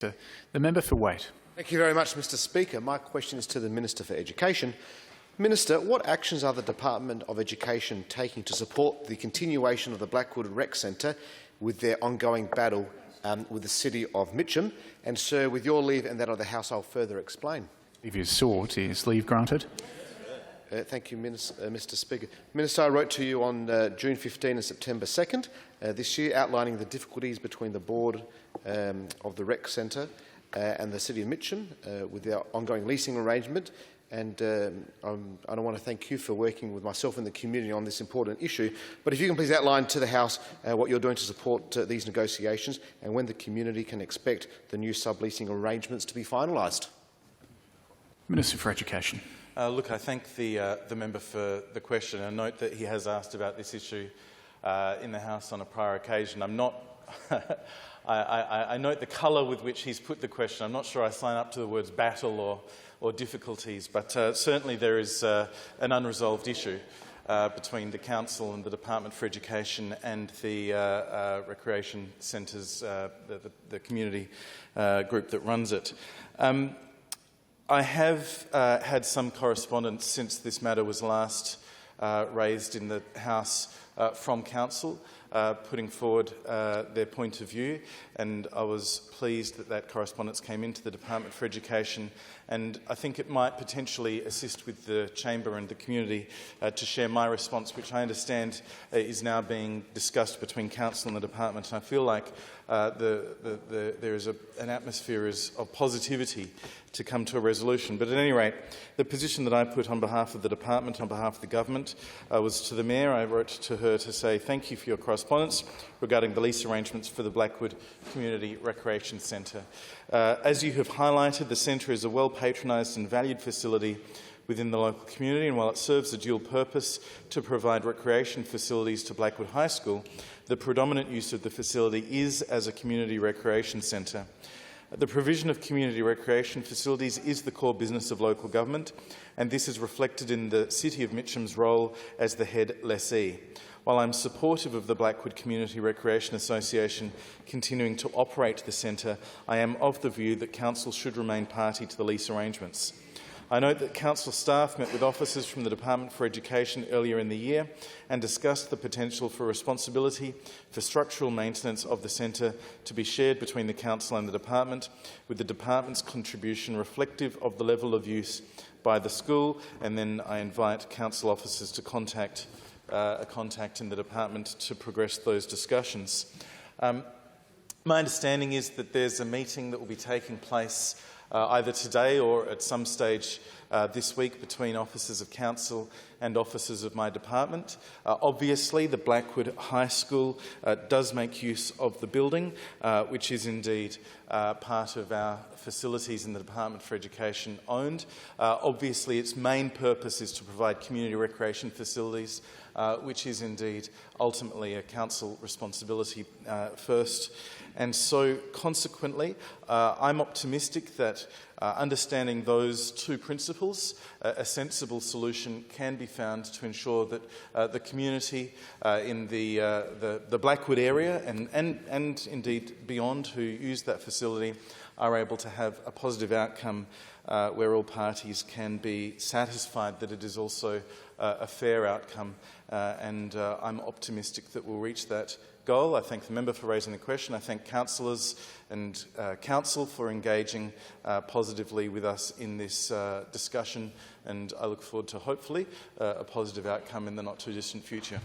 The member for Waite. Thank you very much, Mr Speaker. My question is to the Minister for Education. Minister, what actions are the Department of Education taking to support the continuation of the Blackwood Rec Centre with their ongoing battle with the City of Mitcham? And, sir, with your leave and that of the House, I'll further explain. If you sought, is leave granted? Thank you, Mr Speaker. Minister, I wrote to you on June 15 and September 2nd this year, outlining the difficulties between the board of the Rec Centre and the City of Mitcham with their ongoing leasing arrangement. And I want to thank you for working with myself and the community on this important issue. But if you can please outline to the House what you're doing to support these negotiations and when the community can expect the new subleasing arrangements to be finalised. Minister for Education. Look, I thank the member for the question. I note that he has asked about this issue in the House on a prior occasion. I'm not. I note the colour with which he's put the question. I'm not sure I sign up to the words battle or difficulties, but certainly there is an unresolved issue between the Council and the Department for Education and the recreation centres, the community group that runs it. I have had some correspondence since this matter was last raised in the House from Council, putting forward their point of view, and I was pleased that that correspondence came into the Department for Education, and I think it might potentially assist with the Chamber and the community to share my response, which I understand is now being discussed between Council and the Department. And I feel like there is an atmosphere of positivity to come to a resolution. But at any rate, the position that I put on behalf of the Department, on behalf of the Government, was to the Mayor. I wrote to her to say thank you for your correspondence regarding the lease arrangements for the Blackwood Community Recreation Centre. As you have highlighted, the centre is a well-patronised and valued facility within the local community, and while it serves a dual purpose to provide recreation facilities to Blackwood High School, the predominant use of the facility is as a community recreation centre. The provision of community recreation facilities is the core business of local government, and this is reflected in the City of Mitcham's role as the head lessee. While I am supportive of the Blackwood Community Recreation Association continuing to operate the centre, I am of the view that Council should remain party to the lease arrangements. I note that Council staff met with officers from the Department for Education earlier in the year and discussed the potential for responsibility for structural maintenance of the centre to be shared between the Council and the Department, with the Department's contribution reflective of the level of use by the school, and then I invite Council officers to contact a contact in the Department to progress those discussions. My understanding is that there's a meeting that will be taking place either today or at some stage this week between officers of Council and officers of my department. Obviously, the Blackwood High School does make use of the building, which is indeed part of our facilities in the Department for Education owned. Obviously, its main purpose is to provide community recreation facilities, which is indeed ultimately a council responsibility first. And so, consequently, I'm optimistic that understanding those two principles, a sensible solution can be found to ensure that the community in the Blackwood area and indeed beyond who use that facility are able to have a positive outcome where all parties can be satisfied that it is also a fair outcome, and I'm optimistic that we'll reach that goal. I thank the member for raising the question. I thank councillors and Council for engaging positively with us in this discussion, and I look forward to hopefully a positive outcome in the not too distant future.